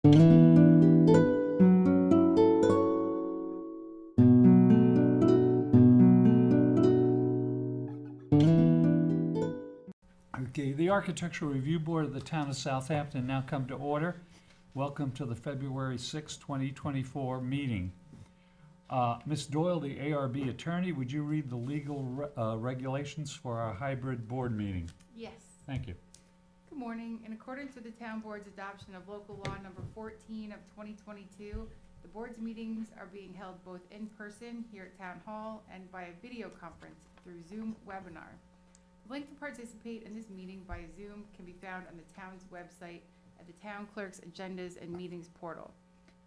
Okay, the Architectural Review Board of the Town of Southampton now come to order. Welcome to the February 6, 2024 meeting. Ms. Doyle, the ARB attorney, would you read the legal regulations for our hybrid board meeting? Yes. Thank you. Good morning. In accordance with the Town Board's adoption of Local Law Number 14 of 2022, the board's meetings are being held both in person here at Town Hall and via video conference through Zoom webinar. The link to participate in this meeting via Zoom can be found on the town's website at the Town Clerk's Agendas and Meetings portal.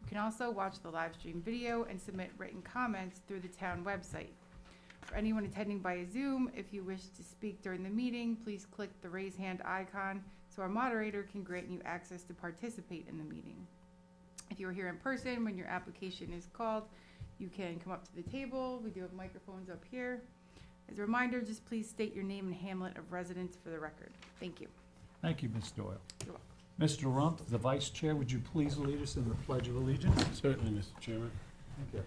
You can also watch the live stream video and submit written comments through the town website. For anyone attending via Zoom, if you wish to speak during the meeting, please click the raise hand icon so our moderator can grant you access to participate in the meeting. If you are here in person when your application is called, you can come up to the table. We do have microphones up here. As a reminder, just please state your name and hamlet of residence for the record. Thank you. Thank you, Ms. Doyle. You're welcome. Mr. Rumpf, the Vice Chair, would you please lead us in the Pledge of Allegiance? Certainly, Mr. Chairman. Thank you.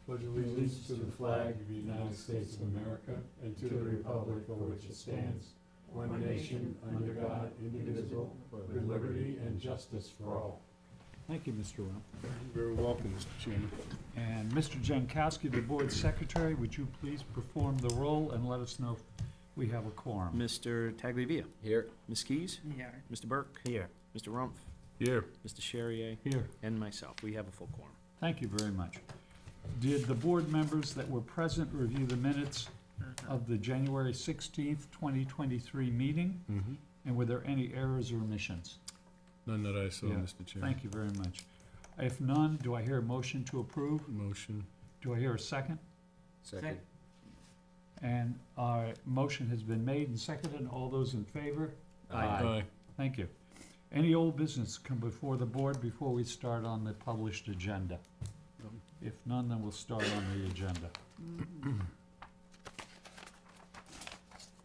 Pledge allegiance to the flag of the United States of America and to the republic for which it stands, one nation, under God, indivisible, with liberty and justice for all. Thank you, Mr. Rumpf. You're very welcome, Mr. Chairman. And Mr. Jankowski, the Board Secretary, would you please perform the role and let us know if we have a quorum? Mr. Tagliavia. Here. Ms. Keys. Here. Mr. Burke. Here. Mr. Rumpf. Here. Mr. Charrier. Here. And myself. We have a full quorum. Thank you very much. Did the board members that were present review the minutes of the January 16th, 2023 meeting? Mm-hmm. And were there any errors or omissions? None that I saw, Yeah. Mr. Chairman. Thank you very much. If none, do I hear a motion to approve? Motion. Do I hear a second? Second. And our motion has been made and seconded. All those in favor? Aye. Thank you. Any old business come before the board before we start on the published agenda? If none, then we'll start on the agenda.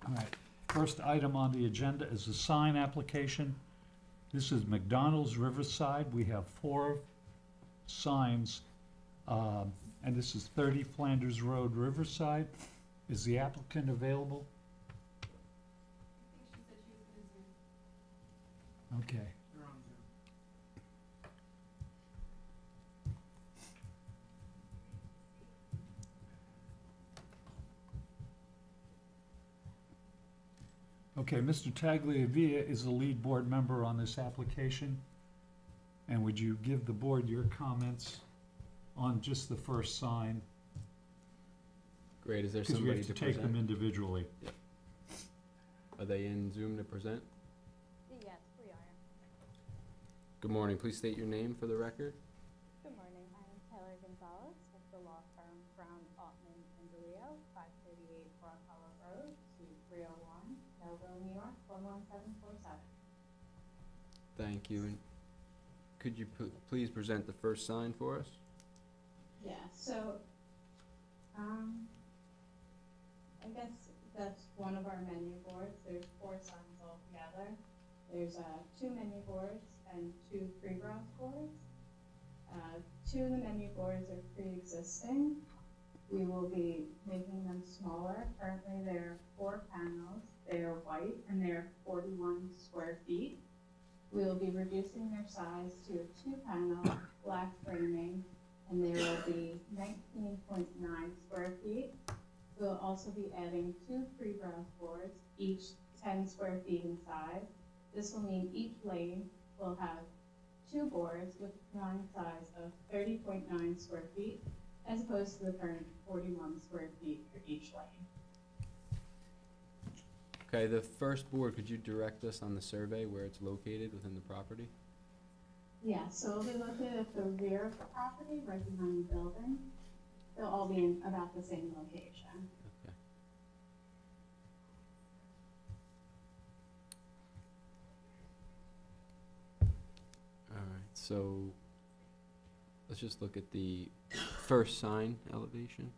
All right, first item on the agenda is the sign application. This is McDonald's Riverside. We have 4 signs, and this is 30 Flanders Road, Riverside. Is the applicant available? I think she said she was going to Zoom. Okay. You're on Zoom. Okay, Mr. Tagliavia is the lead board member on this application. And would you give the board your comments on just the first sign? Great. Is there Because we somebody have to to take them present? individually. Are they in Zoom to present? Yes, we are. Good morning. Please state your name for the record. Good morning. I am Taylor Gonzalez with the law firm Brown, Altman & DeLeo, 538 Broad Hollow Road, Suite 301, Melville, New York, 41747. Thank you. And could you please present the first sign for us? Yeah, so, I guess that's one of our menu boards. There's 4 signs altogether. There's 2 menu boards and 2 pre-browse boards. 2 of the menu boards are pre-existing. We will be making them smaller. Currently they're 4 panels. They are white and they're 41 square feet. We will be reducing their size to a 2-panel black framing, and there will be 19.9 square feet. We'll also be adding 2 pre-browse boards, each 10 square feet in size. This will mean each lane will have 2 boards with a combined size of 30.9 square feet, as opposed to the current 41 square feet for each lane. Okay, the first board, could you direct us on the survey where it's located within the property? Yeah, so it'll be located at the rear of the property, right behind the building. They'll all be in about the same location. Okay. All right, so let's just look at the first sign elevation.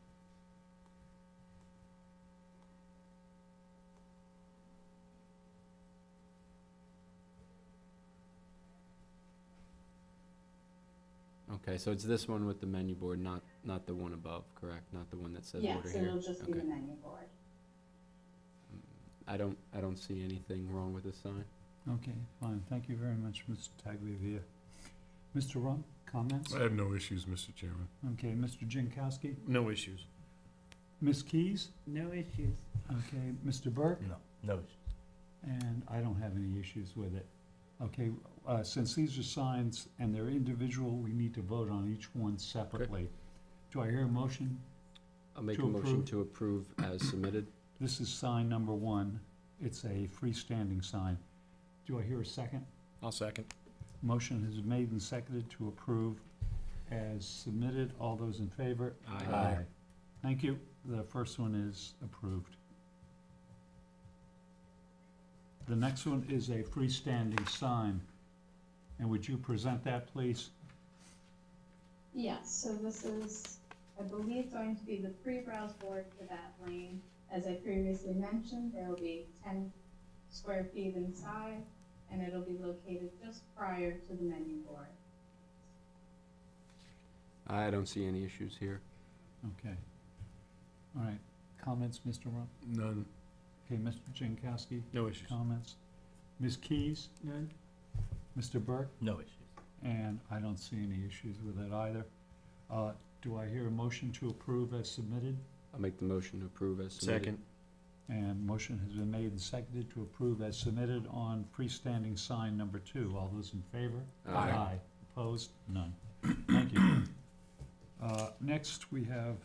Okay, so it's this one with the menu board, not the one above, correct? Not the one that says order Yes, here? it'll just be the Okay. menu board. I don't see anything wrong with this sign. Okay, fine, thank you very much, Mr. Tagliavia. Mr. Rump, comments? I have no issues, Mr. Chairman. Okay, Mr. Jankowski? No issues. Ms. Keys? No issues. Okay, Mr. Burke? No, no issues. And I don't have any issues with it. Okay, since these are signs and they're individual, we need to vote on each one separately. Do I hear a motion? I'll make To a motion approve? to approve as submitted. This is sign number 1. It's a freestanding sign. Do I hear a second? I'll second. Motion has been made and seconded to approve as submitted. All those in favor? Aye. Thank you. The first one is approved. The next one is a freestanding sign. And would you present that, please? Yes, so this is, I believe, going to be the pre-browse board for that lane. As I previously mentioned, there will be 10 square feet inside, and it'll be located just prior to the menu board. I don't see any issues here. Okay. All right. Comments, Mr. Rump? None. Okay, Mr. Jankowski? No issues. Comments? Ms. Keys? None. Mr. Burke? No issues. And I don't see any issues with it either. Do I hear a motion to approve as submitted? I'll make the motion to approve as submitted. Second. And motion has been made and seconded to approve as submitted on freestanding sign number 2. All those in favor? Aye. Opposed? None. Thank you. Next, we have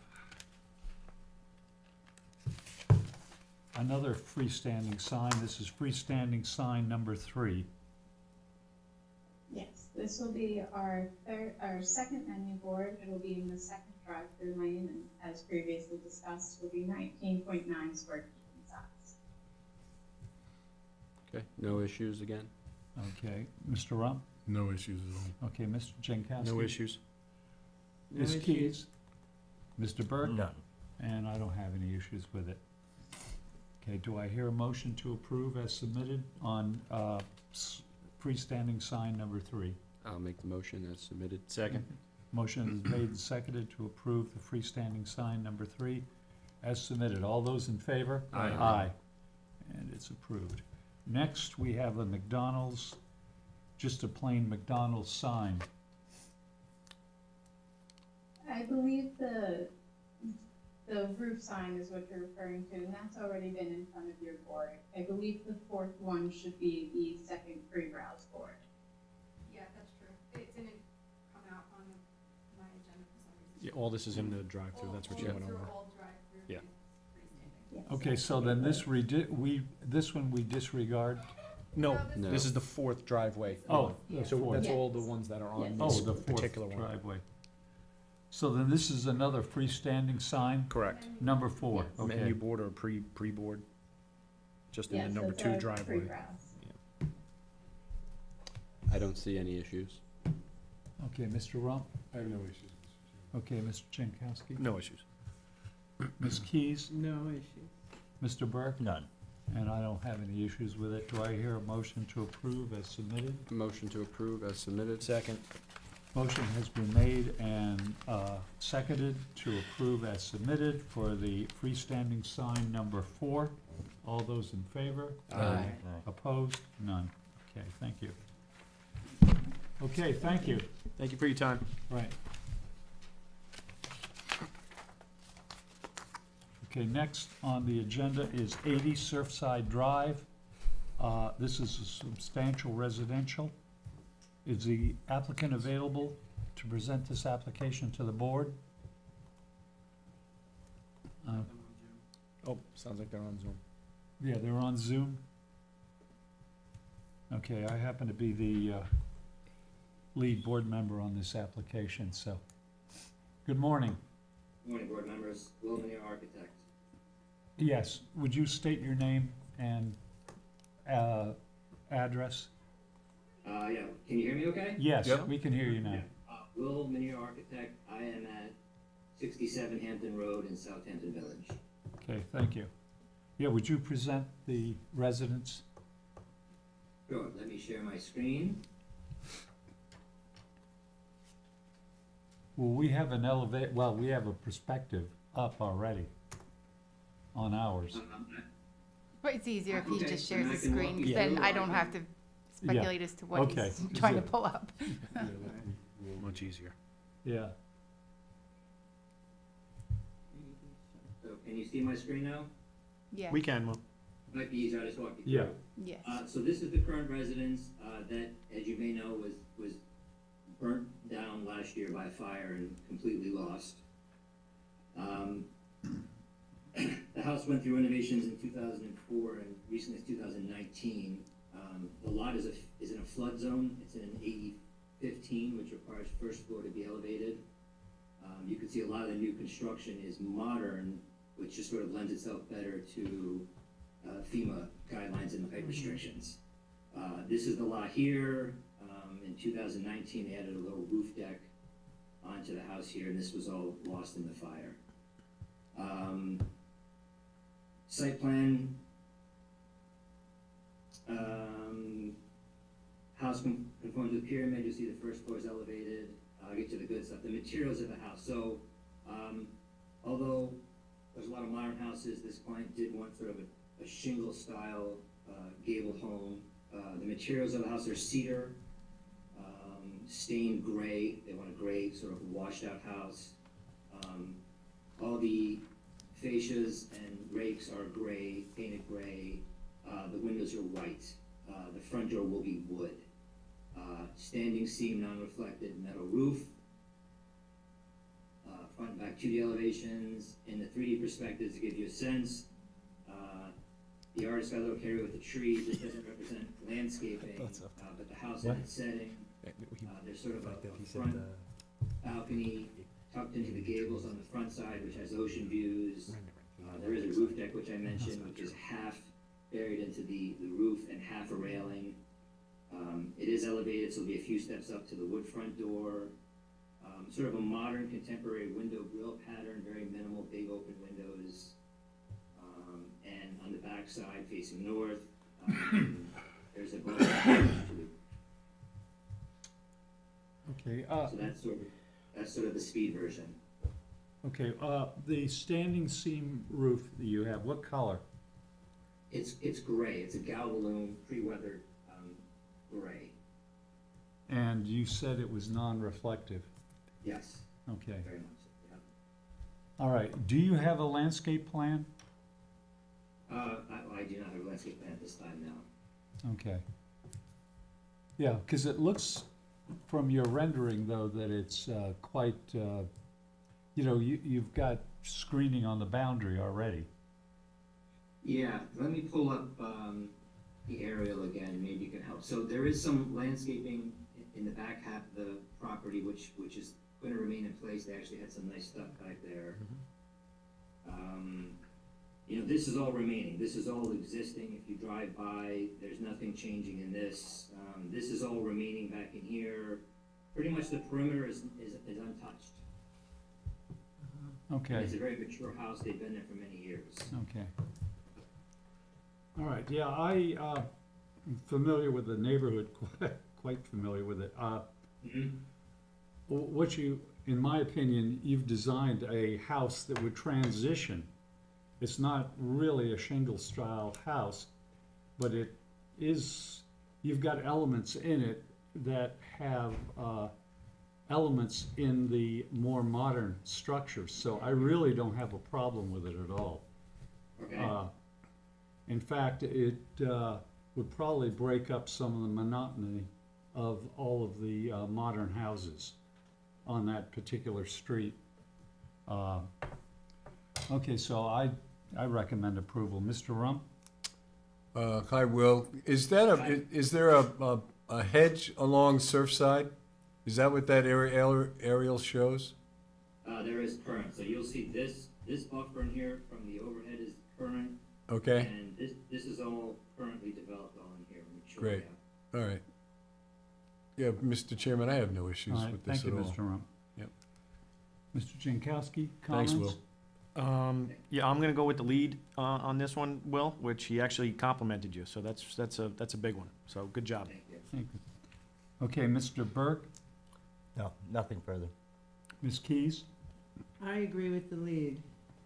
another freestanding sign. This is freestanding sign number 3. Yes, this will be our second menu board. It will be in the second drive-through lane, and as previously discussed, will be 19.9 square feet in size. Okay, no issues again? Okay, Mr. Rump? No issues at all. Okay, Mr. Jankowski? No issues. No Ms. issues. Keys? Mr. Burke? None. And I don't have any issues with it. Okay, do I hear a motion to approve as submitted on freestanding sign number 3? I'll make the motion as submitted. Second. Motion is made and seconded to approve the freestanding sign number 3 as submitted. All those in favor? Aye. Aye. And it's approved. Next, we have a McDonald's, just a plain McDonald's sign. I believe the roof sign is what you're referring to, and that's already been in front of your board. I believe the fourth one should be the second pre-browse board. Yeah, that's true. It didn't come out on my agenda for some reason. Yeah, all this is in the drive-through, that's what you went over. All drive-through. Yeah. Yes. Okay, so then this this one we disregard? No, No. this is the fourth driveway. Oh, Yeah. the So fourth. that's Yes. all the ones that are on Yes. Oh, this the fourth particular one. driveway. So then this is another freestanding sign, Correct. number 4, Yes. okay. Menu board or pre-board, just in Yes, the number it's 2 our driveway. pre-browse. I don't see any issues. Okay, Mr. Rump, I have no issues, Mr. Chairman. okay, Mr. Jankowski, No issues. Ms. Keys, No issues. Mr. Burke, None. and I don't have any issues with it. Do I hear a motion to approve as submitted? Motion to approve as submitted. Second. Motion has been made and seconded to approve as submitted for the freestanding sign number 4. All those in favor? Aye. Opposed? None. Okay, thank you. Okay, thank you. Thank you for your time. Right. Okay, next on the agenda is 80 Surfside Drive. This is a substantial residential. Is the applicant available to present this application to the board? Oh, sounds like they're on Zoom. Yeah, they're on Zoom. Okay, I happen to be the lead board member on this application, so. Good morning. Good morning, board members. Will Manure Architect. Yes, would you state your name and address? Yeah, can you hear me okay? Yes, Yep. we can hear you now. Will Manure Architect. I am at 67 Hampton Road in Southampton Village. Okay, thank you. Yeah, would you present the residents? Sure, let me share my screen. Well, we have an we have a perspective up already on ours. But it's easier if he Okay, just and shares I the can walk screen, you then through, I or don't I have to speculate as to what Okay. he's trying to pull up. Much easier. Yeah, So can you see my screen now? Yeah, We can, Will. Might be easier, I'll just walk you through. yeah, yes. So this is the current residence, that, as you may know, was burnt down last year by fire and completely lost. The house went through renovations in 2004 and recently 2019. The lot is in a flood zone. It's in an 80-15, which requires first floor to be elevated. You can see a lot of the new construction is modern, which just sort of lends itself better to FEMA guidelines and the height restrictions. This is the lot here. In 2019, they added a little roof deck onto the house here, and this was all lost in the fire. Site plan, house conforms to the pyramid. You'll see the first floor is elevated. I'll get to the good stuff. The materials of the house. So, although there's a lot of modern houses, this client did want sort of a shingle style gabled home. The materials of the house are cedar, stained gray. They want a gray sort of washed out house. All the fascias and rakes are gray, painted gray. The windows are white. The front door will be wood. Standing seam, non-reflected metal roof. Front and back 2D elevations. In the 3D perspectives to give you a sense. The artist got a little carried with the trees. This doesn't represent landscaping, but the house and its setting. There's sort of a front balcony tucked into the gables on the front side, which has ocean views. There is a roof deck, which I mentioned, which is half buried into the roof and half a railing. It is elevated, so there'll be a few steps up to the wood front door. Sort of a modern contemporary window grill pattern, very minimal, big open windows. And on the back side facing north, there's a balcony. okay, So that's sort of the speed version. okay, the standing seam roof that you have, what color? It's gray. It's a galvalume pre-weathered gray. And you said it was non-reflective, Yes, okay. very much. So, All right, do you have a landscape plan? yeah. I do not have a landscape plan at this time now. Okay. Yeah, because it looks from your rendering, though, that it's quite, you've got screening on the boundary already. Yeah, let me pull up the aerial again. Maybe you can help. So there is some landscaping in the back half of the property, which is going to remain in place. They actually had some nice stuff back there. This is all remaining. This is all existing. If you drive by, there's nothing changing in this. This is all remaining back in here. Pretty much the perimeter is untouched. Okay, It's a very mature house. They've been there for many years. okay. All right, yeah, I'm familiar with the neighborhood, quite familiar with it. What in my opinion, you've designed a house that would transition. It's not really a shingle-style house, but it is, you've got elements in it that have elements in the more modern structures. So I really don't have a problem with it at all. Okay. In fact, it would probably break up some of the monotony of all of the modern houses on that particular street. Okay, so I recommend approval. Mr. Rump? Hi, Will. Is there a hedge along Surfside? Is that what that aerial shows? There is current, so you'll see this buffer in here from the overhead is current, Okay, and this is all currently developed on here. Mature, Great. yeah. all right. Yeah, Mr. Chairman, I have no issues All right, with this thank at you, all. Mr. Rump. Yep. Mr. Jankowski, Thanks, comments? Will. Yeah, I'm gonna go with the lead on this one, Will, which he actually complimented you, so that's a big one. So good job. Thank you. Thank you. Okay, Mr. Burke? No, nothing further. Ms. Keys? I agree with the lead.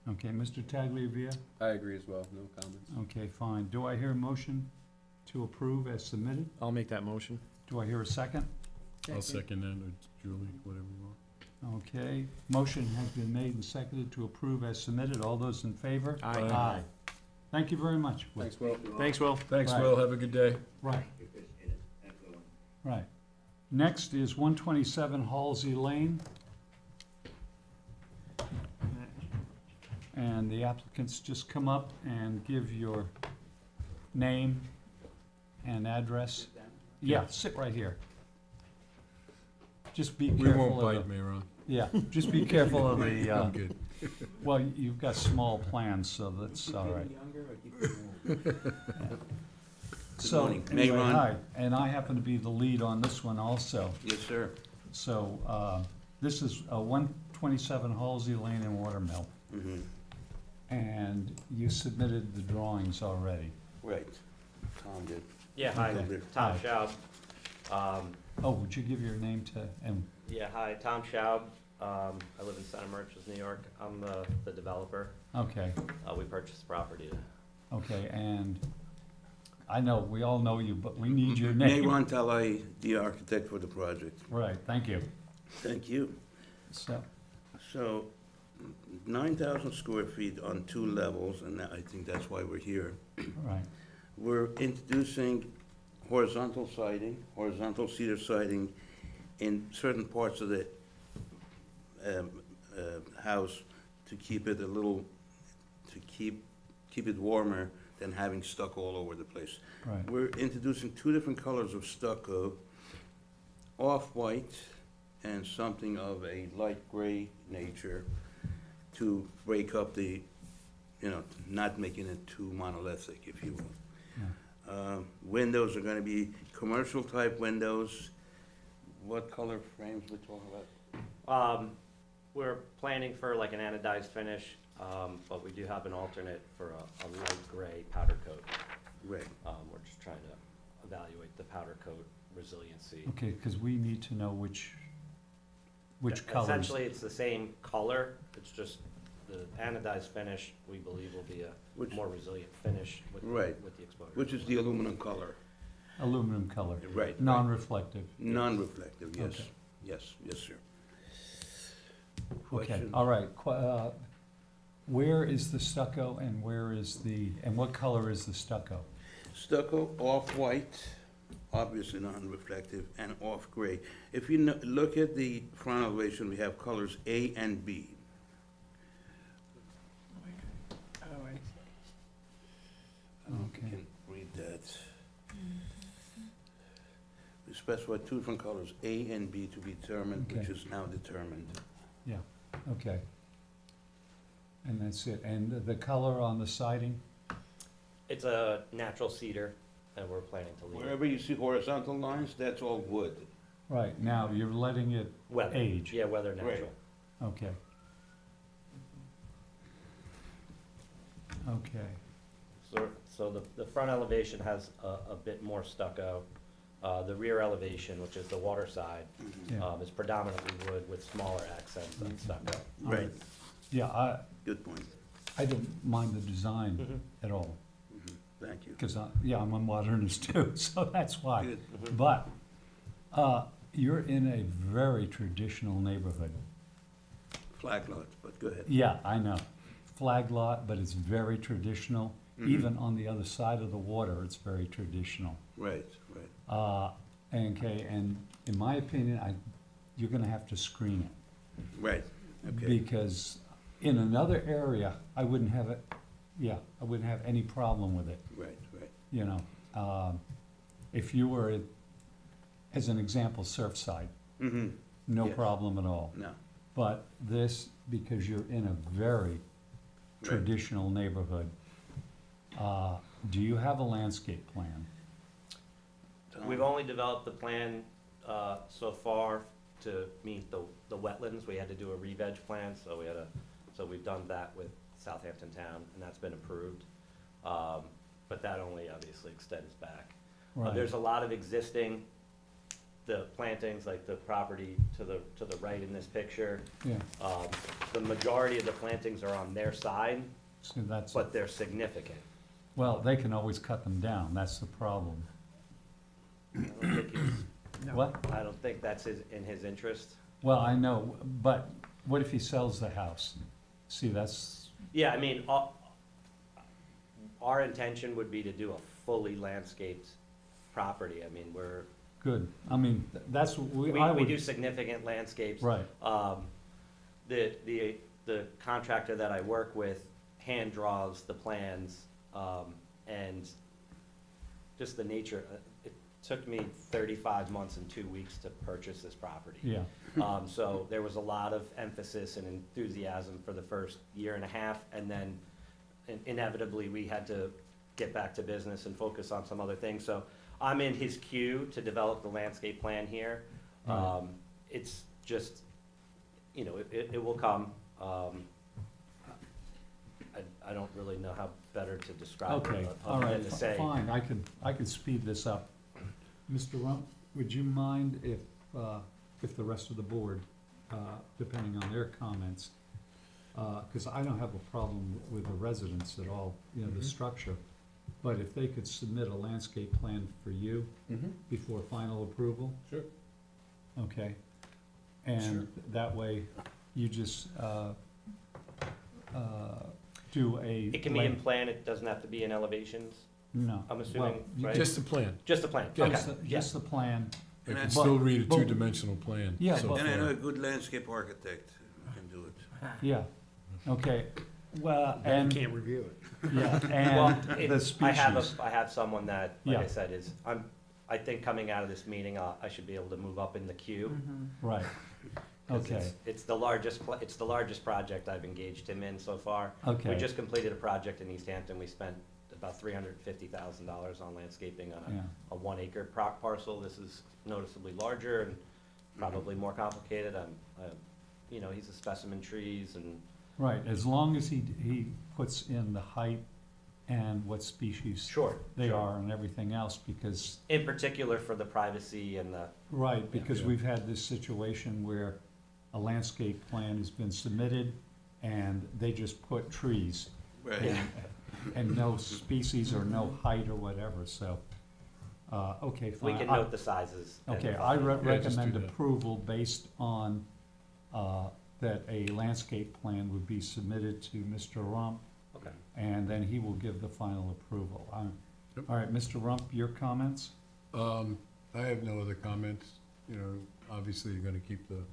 Okay, Mr. Tagliavia? I agree as well, no comments. Okay, fine. Do I hear a motion to approve as submitted? I'll make that motion. Do I hear a second? I'll second that, or Julie, whatever you want. Okay, motion has been made and seconded to approve as submitted. All those in favor? Aye. Thank you very much. Will. Thanks, Will. Thanks, Will. Thanks, Right. Will, have a good day. Right, Appreciate it. Have a good one. right. Next is 127 Halsey Lane. And the applicants just come up and give your name and address. Yeah, sit right here. Just be We careful won't of bite, the, Mayron. yeah, just be careful of the, I'm good. well, you've got small plans, so that's all right. So, morning. anyway, Mayron. hi, and I happen to be the lead on this one also. Yes, sir. So, this is 127 Halsey Lane in Watermill, Mm-hmm. and you submitted the drawings already. Right. Tom did. Yeah, hi, Okay. Tom Hi. Schaub. Oh, would you give your name to, and, Yeah, hi, Tom Schaub. I live in Center Merchants, New York. I'm the developer. okay, We purchased the property. okay, and I know, we all know you, but we need your name. Mayron Talai, the architect for the project. Right, thank you. Thank you. So, 9,000 square feet on 2 levels, and I think that's why we're here. Right, We're introducing horizontal siding, horizontal cedar siding in certain parts of the house to keep it a little, to keep it warmer than having stucco all over the place. right, We're introducing 2 different colors of stucco, off-white and something of a light gray nature to break up the, not making it too monolithic, if you will. yeah. Windows are gonna be commercial-type windows. What color frames we're talking about? We're planning for like an anodized finish, but we do have an alternate for a light gray powder coat. Right. We're just trying to evaluate the powder coat resiliency. Okay, because we need to know which colors. Essentially, it's the same color. It's just the anodized finish, we believe, will be a Which- more resilient finish with, Right. with the exposure. Which is the aluminum color. Aluminum color, Right. non-reflective. Non-reflective, yes. Okay. Yes, sir. Okay, Question? all right. Where is the stucco and and what color is the stucco? Stucco, off-white, obviously non-reflective, and off-gray. If you look at the front elevation, we have colors A and B. You Okay, can read that. We specify 2 different colors, A and B, to be determined, which Okay. is now determined. yeah, okay. And that's it. And the color on the siding? It's a natural cedar that we're planning to leave. Wherever you see horizontal lines, that's all wood. Right, now, you're letting it Weather. age. Yeah, weather Right. natural. Okay. Okay, So the front elevation has a bit more stucco. The rear elevation, which is the water side, yeah. is predominantly wood with smaller accents than stucco. Right, Yeah, good point. I don't mind the design at all, Thank you. because, I'm a modernist too, so that's why. Good. But, you're in a very traditional neighborhood. Flag lots, but go ahead. Yeah, I know. Flag lot, but it's very traditional. Even on the other side of the water, it's very traditional. Right, right. Okay, and in my opinion, you're gonna have to screen it. Right, okay. Because in another area, I wouldn't have any problem with it, Right, right. you know. If you were, as an example, Surfside, Mm-hmm, no Yes. problem at all. no, But this, because you're in a very traditional neighborhood, do you have a landscape plan? Tom? We've only developed the plan so far to meet the wetlands. We had to do a re-veg plan, so we've done that with Southampton Town, and that's been approved. But that only obviously extends back. Right. There's a lot of existing the plantings, like the property to the right in this picture, Yeah, the majority of the plantings are on their side, so that's, but they're significant. well, they can always cut them down, that's the problem. I don't think he's, What? I don't think that's in his interest. Well, I know, but what if he sells the house? See, that's, Yeah, I mean, our intention would be to do a fully landscaped property. I mean, good, I mean, that's what we I do would, significant landscapes. right, The contractor that I work with hand draws the plans, and just the nature, it took me 35 months and 2 weeks to purchase this property. yeah, So there was a lot of emphasis and enthusiasm for the first year and a half, and then inevitably, we had to get back to business and focus on some other things. So I'm in his queue to develop the landscape plan here. Right. It's just, you know, it will come. I don't really know how better to describe okay, it, all other right, than to say. fine, I could speed this up. Mr. Rump, would you mind if the rest of the board, depending on their comments, because I don't have a problem with the residents at all, you know, the structure, but if they could submit a landscape plan for you before final approval? Sure. Okay, Sure. and that way you just, do a. It can be in plan, it doesn't have to be in elevations, No. I'm Well, assuming, you right? Just the plan. Just a plan, Yeah. okay, Just, the- yeah. just the plan, I can And still read a but- two-dimensional plan. Yeah, so but- And I know far. a good landscape architect can do it. yeah, okay, well, and, review it. yeah, Well, and the species. I have someone that, like I Yeah. said, I think coming out of this meeting, I should be able to move up in the queue. Right, 'Cause okay, it's the largest project I've engaged him in so far. okay. We just completed a project in East Hampton, we spent about $350,000 on landscaping on Yeah, a 1 acre parcel. This is noticeably larger and probably more complicated. You know, he's a specimen trees and, right, as long as he puts in the height and what species sure. they sure. are and everything else, because, In particular for the privacy and the, right, because Yeah. we've had this situation where a landscape plan has been submitted and they just put trees Right. and no species or no height or whatever, so, okay, we fine. can I- note the sizes. and Okay, the I volume. Yeah, just do recommend that. approval based on, that a landscape plan would be submitted to Mr. Rump, Okay. and then he will give the final approval. Yep. All right, Mr. Rump, your comments? I have no other comments. You know, obviously, you're gonna keep the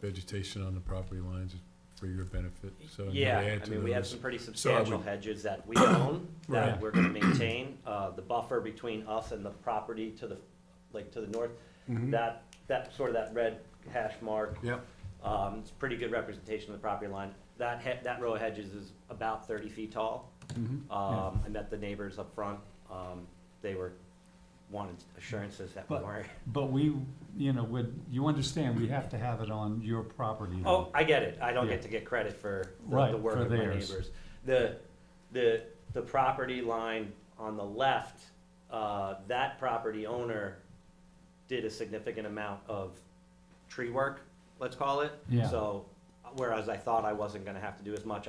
vegetation on the property lines for your benefit, so. I'm gonna Yeah, add I to mean, we have those. some pretty So I substantial would- hedges that we own, that Right. we're gonna maintain. The buffer between us and the property to the, like, to the north, Mhm. that sort of that red hash mark, Yep, it's a pretty good representation of the property line. That row of hedges is about 30 feet tall. mhm. I met the neighbors up front, they wanted assurances that we But- weren't. But we, you know, you understand, we have to have it on your property. though. Oh, I get it, I don't Yeah. get to get credit for Right, the work for of my theirs. neighbors. The property line on the left, that property owner did a significant amount of tree work, let's call it. Yeah. So, whereas I thought I wasn't gonna have to do as much,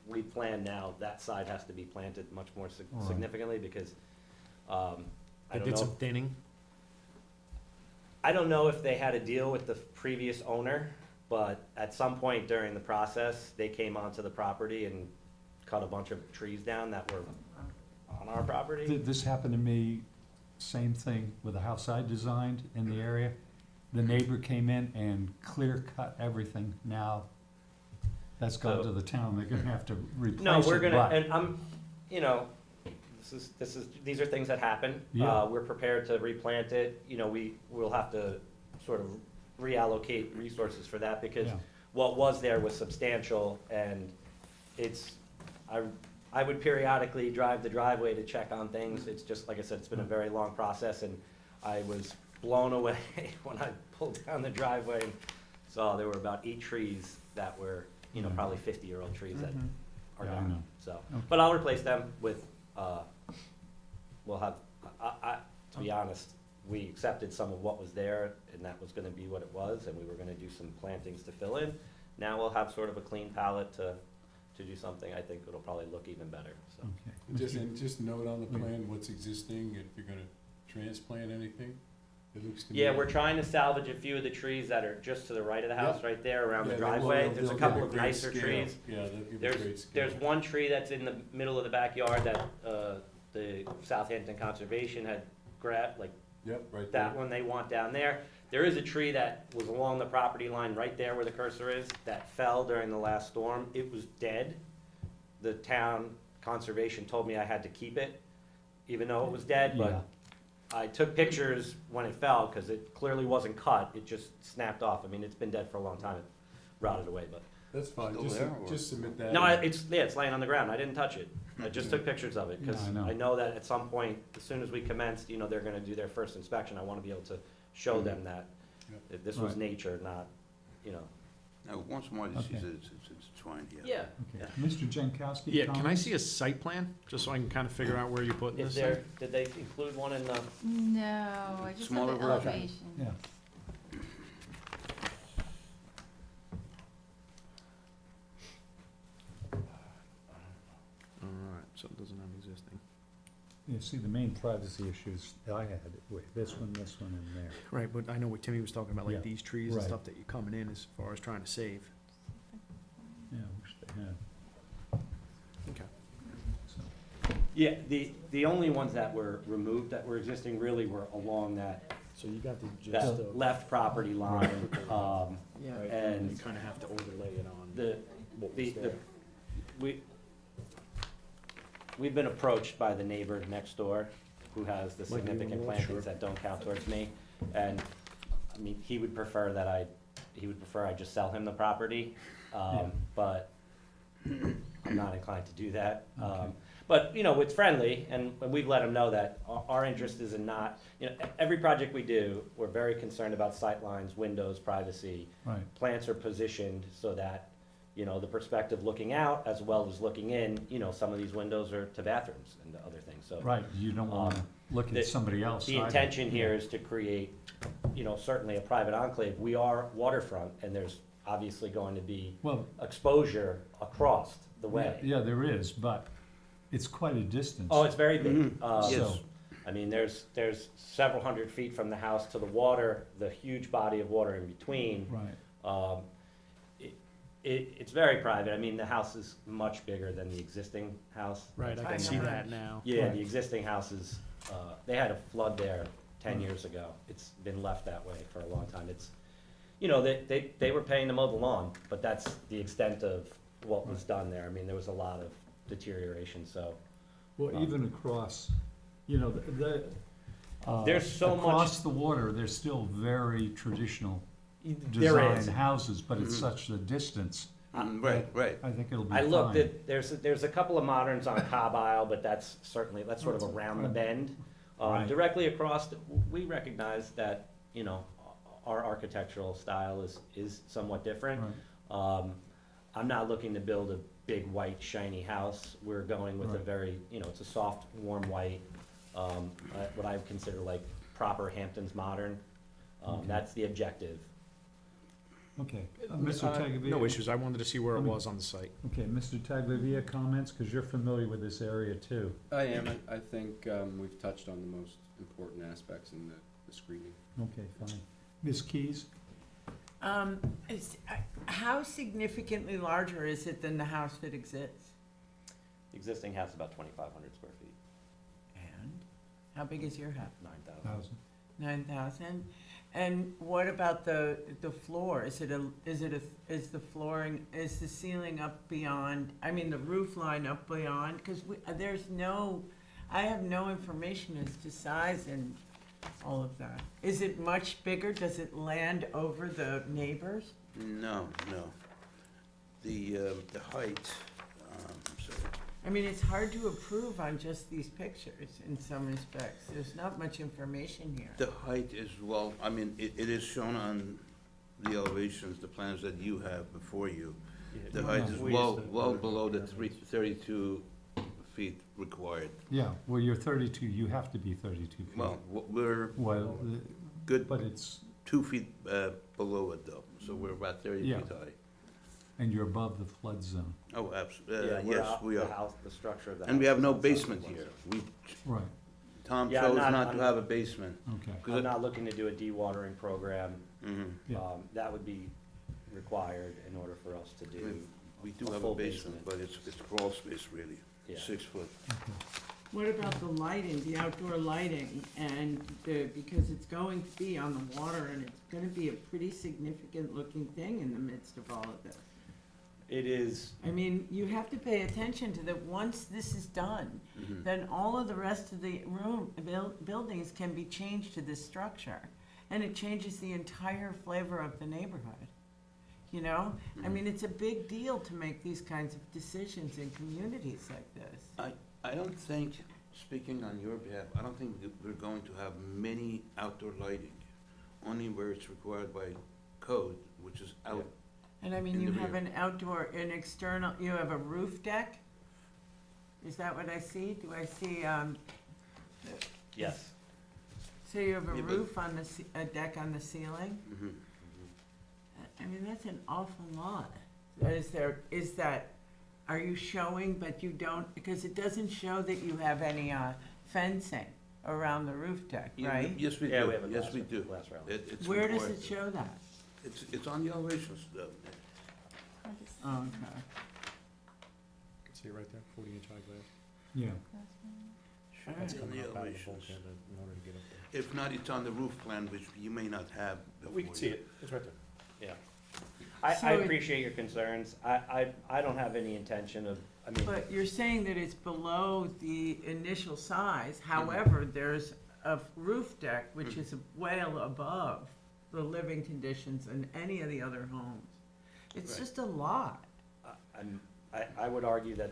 we plan now, that side has to be planted much more Right. significally, because, I They don't did know. some thinning. I don't know if they had a deal with the previous owner, but at some point during the process, they came onto the property and cut a bunch of trees down that were on our property. This happened to me, same thing with a house I designed in the area. The neighbor came in and clear cut everything. Now, that's gone to the town, they're gonna have to replace it. No, we're gonna, but- and I'm, you know, these are things that happen. Yeah. We're prepared to replant it, you know, we'll have to sort of reallocate resources for that, because Yeah. what was there was substantial, and I would periodically drive the driveway to check on things. It's just, like I said, it's been a very long process, and I was blown away when I pulled down the driveway and saw there were about 8 trees that were, you know, Yeah. probably 50-year-old trees that Mhm. are Yeah, I know. gone, so. Okay. But I'll replace them with, we'll have, to be honest, we accepted some of what was there, and that was gonna be what it was, and we were gonna do some plantings to fill in. Now we'll have sort of a clean palette to do something, I think it'll probably look even better, so. Okay. And just note on the plan what's existing, if you're gonna transplant anything, it looks to me. Yeah, we're trying to salvage a few of the trees that are just to the right of the house, Yep. right there around the Yeah, they will- driveway. they'll- There's a they'll couple give of great nicer scale. trees. Yeah, they'll give a great scale. There's one tree that's in the middle of the backyard that, the Southampton Conservation had grabbed, like, Yep, right there. that one they want down there. There is a tree that was along the property line right there where the cursor is, that fell during the last storm. It was dead. The town conservation told me I had to keep it, even though it was dead, Yeah. but I took pictures when it fell, cause it clearly wasn't cut, it just snapped off. I mean, it's been dead for a long time, it rotted away, but. That's fine, Still just, there, or- just submit that. No, it's laying on the ground, I didn't touch it. I just took pictures of it, cause Yeah, I know. I know that at some point, as soon as we commenced, they're gonna do their first inspection, I wanna be able to show them that Yep. if this was Right. nature, not. Now, once more, this Okay. is, it's twine here. Yeah. Okay. Mr. Jankowski? Yeah, can I comments? see a site plan, just so I can kind of figure out where you're putting Is this there, thing? did they include one in the? No, I just have Smaller the version. elevation. Yeah, Alright, so it doesn't have existing. you see, the main privacy issues I had, wait, this one, and there. Right, but I know what Timmy was talking about, Yeah, like these trees and right. stuff that you're coming in as far as trying to save. Yeah, I wish they had, Okay. so. Yeah, the only ones that were removed that were existing really were along that, So you got the gist that of, left property line. Yeah. right, and you kind of have to overlay it on The, what the, was the, there. we've been approached by the neighbor next door who has the Like, leave them significant alone, plantings sure. that don't count towards me. And, I mean, he would prefer I just sell him the property, Yeah. but I'm not inclined to do that. Okay. But, it's friendly, and we've let him know that our interest is in not, every project we do, we're very concerned about sightlines, windows, privacy. Right, Plants are positioned so that, the perspective looking out as well as looking in, some of these windows are to bathrooms and to other things, so. right, you don't wanna look the- at somebody else The either. intention here is to create, certainly a private enclave. We are waterfront, and there's obviously going to be Well, exposure across the way. yeah, there is, but it's quite a distance. Oh, it's very big. Mhm. Yes. So, I mean, there's several hundred feet from the house to the water, the huge body of water in between. right, It's very private. I mean, the house is much bigger than the existing house. Right, I I can see know. that now. Yeah, Right. the existing house is, they had a flood there 10 years ago. It's been left that way for a long time. It's, they were paying to mow the lawn, but that's the extent of what was done there. I mean, there was a lot of deterioration, so. well, even across, There's so much- across the water, there's still very traditional There design is. houses, but it's Mhm. such a distance, Right, right. I think it'll be I fine. looked at, there's a couple of moderns on Cobb Isle, but that's sort of around the bend. Right. Directly across, we recognize that, our architectural style is somewhat different. Right. I'm not looking to build a big, white, shiny house. We're going with a Right. very, it's a soft, warm white, what I would consider like proper Hamptons modern. Okay. That's the objective. Okay, Mr. Tagliavia? No issues, I wanted to see where it Let me- was on the site. Okay, Mr. Tagliavia, comments, because you're familiar with this area too. I am, I think, we've touched on the most important aspects in the screening. Okay, fine. Ms. Keys? How significantly larger is it than the house that exists? The existing house is about 2,500 square feet, And how big is your house? 9,000. 9,000? And what about the floor? Is the flooring, is the ceiling up beyond, the roof line up beyond? Because I have no information as to size and all of that. Is it much bigger? Does it land over the neighbors? No. The height, I'm sorry. It's hard to approve on just these pictures in some respects. There's not much information here. The height is, well, it is shown on the elevations, the plans that you have before you. The height is well below the 32 feet required. Yeah, well, you're 32, you have to be 32 feet. Well, we're Well, good but it's, 2 feet below it though, so we're about 30 Yeah. feet high. and you're above the flood zone. Oh, Yeah, absolutely, we're yes, out- we the are. house, the structure of the house. And we have is no outside the basement flood here. zone. Right, Tom Yeah, I'm chose not- not to I'm- have a basement. okay. 'Cause I'm it- not looking to do a dewatering program. Mhm. Yeah. That would be required in order for us to do. We do A have a full basement, but it's crawl space really, Yeah. 6 foot. What about the lighting, the outdoor lighting, and because it's going to be on the water, and it's gonna be a pretty significant looking thing in the midst of all of this? It is, I mean, you have to pay attention to that, once this is done, Mhm. then all of the rest of the buildings can be changed to this structure. And it changes the entire flavor of the neighborhood, you know? I mean, it's a big deal to make these kinds of decisions in communities like this. I don't think, speaking on your behalf, I don't think we're going to have many outdoor lighting, only where it's required by code, which is out. And I mean, In you the have rear. an outdoor, an external, you have a roof deck? Is that what I see? Do I see, yes. so you have a Yeah, but- roof on the, a deck on the ceiling? Mhm. I mean, that's an awful lot. Is that, are you showing, but you don't, because it doesn't show that you have any, fencing around the roof deck, Yeah, right? Yes, we Yeah, we have a do, yes, glass we ra- do. glass railing. It's Where does required. it show that? It's on the elevations though. Oh, okay. Can see it right there, 40-inch high glass. Yeah, It's on the elevations. If not, it's on the roof plan, which you may not have. We can before see you. it, it's right there. Yeah. So I it- appreciate your concerns. I don't have any intention of, I mean, But you're saying that it's below the initial size, however, there's a roof deck which is well above the living conditions in any of the other homes. It's Right. just a lot. I would argue that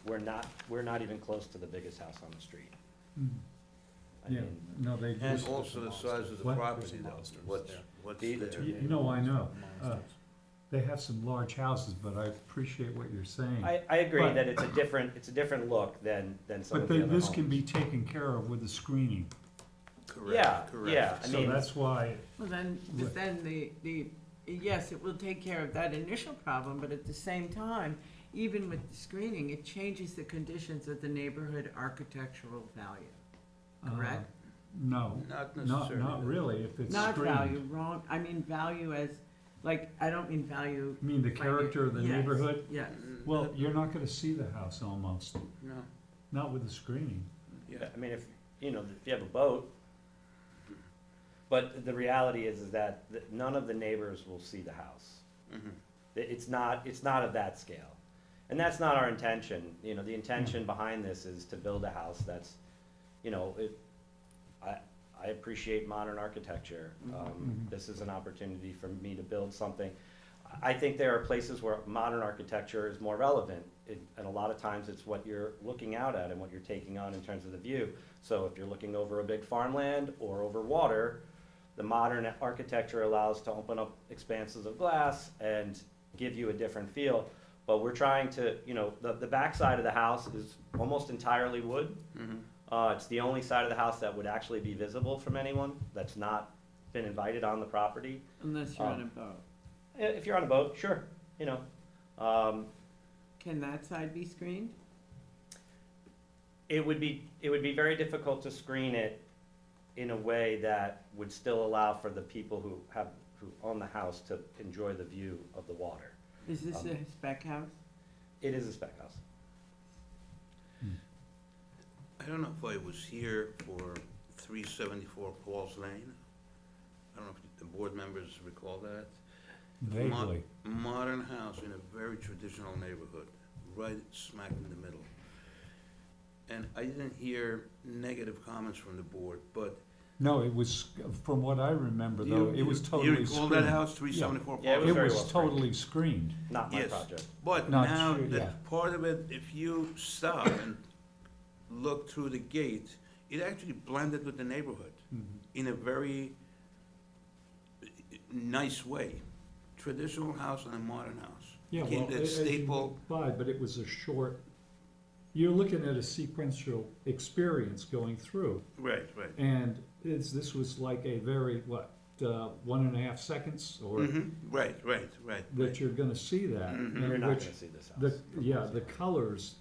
we're not even close to the biggest house on the street. Mm. I Yeah, mean, no, they And just, also the size of the What? property though, Monsters what's The- there. no, I know. They have some large houses, but I appreciate what you're saying. I agree But- that it's a different look than some But of the other this can homes. be taken care of with the screening, Correct, Yeah, correct. yeah, I so mean, that's why, Well, then, but then yes, it will take care of that initial problem, but at the same time, even with the screening, it changes the conditions of the neighborhood architectural value, correct? no, Not not necessarily. really, if it's Not screened. value, wrong, I mean value as, like, I don't mean value. You mean the like character of the yes, neighborhood? Yes. Well, you're not gonna see the house almost, No, not with the screening. yeah. I mean, if you have a boat, but the reality is that none of the neighbors will see the house. Mhm. It's not of that scale. And that's not our intention. The intention behind this is to build a house that's, I appreciate modern architecture. Mhm. This is an opportunity for me to build something. I think there are places where modern architecture is more relevant. And a lot of times it's what you're looking out at and what you're taking on in terms of the view. So if you're looking over a big farmland or over water, the modern architecture allows to open up expanses of glass and give you a different feel. But we're trying to, the back side of the house is almost entirely wood. Mhm. It's the only side of the house that would actually be visible from anyone that's not been invited on the property. Unless you're on a boat. If you're on a boat, sure, Can that side be screened? it would be very difficult to screen it in a way that would still allow for the people who own the house to enjoy the view of the water. Is this a spec house? It is a spec house. I don't know if I was here for 374 Paul's Lane. I don't know if the board members recall that. Vaguely. Modern house in a very traditional neighborhood, right smack in the middle. And I didn't hear negative comments from the board, but No, it was, from what I remember though, it was totally You screened. recall that house, 374 Yeah, it Paul's was It very was well screened. totally screened. Not my Yes. project. But Not now, sure, that yeah. part of it, if you stop and look through the gate, it actually blended with the neighborhood Mhm. in a very nice way. Traditional house and a modern house. Yeah, Became well, the as you staple. implied, but it was a short you're looking at a sequential experience going through. Right, right. And this was like a very, 1.5 seconds or Right, right, right. that you're gonna see that. Mhm. and You're not which gonna see this the, house. yeah, the colors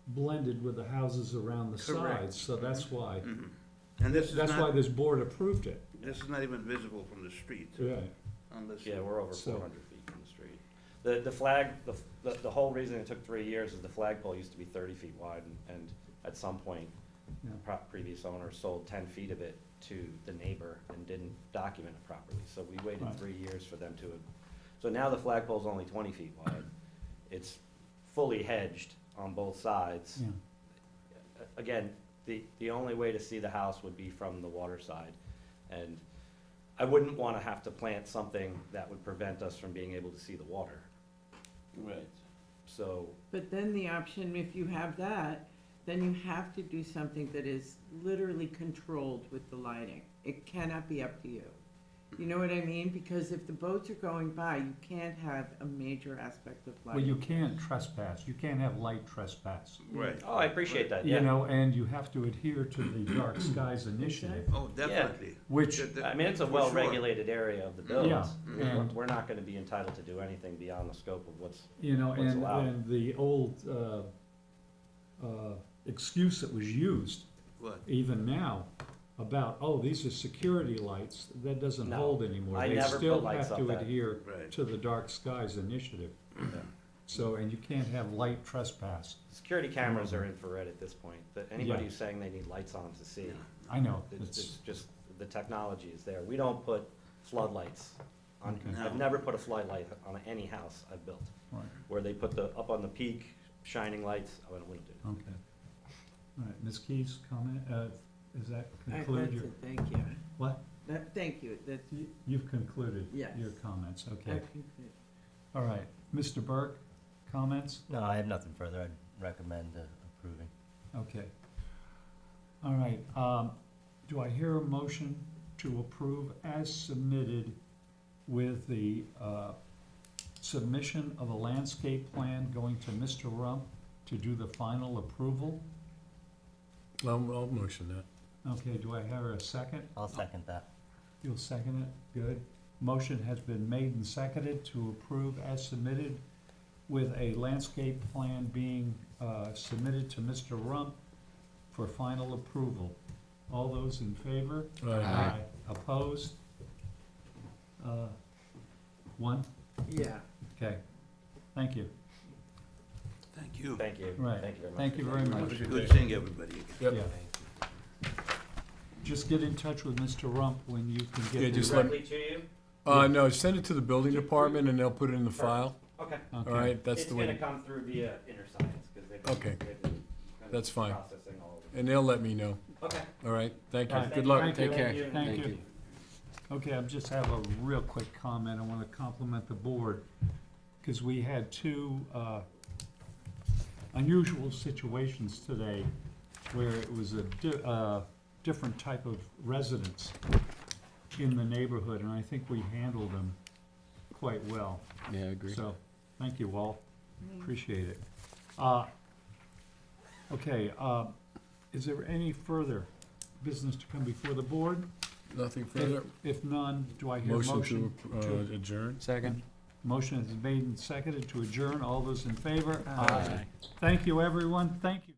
blended with the houses around the Correct. sides, so that's why. Mhm. And this is That's why not, this board approved it. this is not even visible from the street, Right. unless. Yeah, we're over So- 400 feet from the street. The flag, the whole reason it took 3 years is the flagpole used to be 30 feet wide, and at some point, Yeah. previous owner sold 10 feet of it to the neighbor and didn't document it properly. So we waited Right. 3 years for them to, so now the flagpole's only 20 feet wide. It's fully hedged on both sides. Yeah. Again, the only way to see the house would be from the water side. And I wouldn't want to have to plant something that would prevent us from being able to see the water. Right. So, But then the option, if you have that, then you have to do something that is literally controlled with the lighting. It cannot be up to you. You know what I mean? Because if the boats are going by, you can't have a major aspect of Well, lighting. you can't trespass, you can't have light trespass. Right. oh, I appreciate that, You yeah. know, and you have to adhere to the Dark Skies Initiative, Oh, definitely. which, I mean, it's a For sure. well-regulated area of the village. Yeah, We're- and- We're not gonna be entitled to do anything beyond the scope of what's, you know, What's and, allowed. and the old, excuse that was used, What? even now, about, oh, these are security lights, that doesn't No, hold anymore. I They never still put lights have up to that- adhere Right. to the Dark Skies Initiative. So, and you can't have light trespass. security cameras are infrared at this point. But anybody Yeah. who's saying they need lights on to see, I know, it's it's, just, the technology is there. We don't put floodlights on, Okay. I've never put a floodlight on any house I've built. right, Where they put up on the peak, shining lights, I wouldn't do. okay. All right, Ms. Keys, comment, does that I- conclude that's your, it, thank you. what? Thank you, that's, You've concluded Yes. your comments, I okay. conclude. All right, Mr. Burke, comments? No, I have nothing further. I'd recommend approving. Okay. All right, do I hear a motion to approve as submitted with the, submission of a landscape plan going to Mr. Rump to do the final approval? I'll motion that. Okay, do I hear a second? I'll second that. You'll second it, good. Motion has been made and seconded to approve as submitted with a landscape plan being submitted to Mr. Rump for final approval. All those in favor? Aye. Opposed? One? Yeah. Okay, thank you. Thank you. Thank you. Right. Thank you very much. Thank you very much. Good seeing everybody again. Yep. Yeah. Just get in touch with Mr. Rump when you can Yeah, get just the. let- Directly to you? No, send it to the building department and they'll put it in the file. Okay. All Okay. right, that's It's the gonna way, come through via Inner Science, because they've Okay. they've been kind of That's fine. processing all of it. and they'll let me know. Okay. All right, thank you. All right, Good luck. thank Take you. care. Thank you. Okay, I just have a real quick comment. I want to compliment the board, because we had two unusual situations today where it was a different type of residence in the neighborhood, and I think we handled them quite well. Yeah, I agree. So, thank you all, appreciate it. Okay, is there any further business to come before the board? Nothing further. If none, do I hear a Motion motion? to adjourn. Second. Motion is made and seconded to adjourn. All those in favor? Aye. Thank you, everyone. Thank you.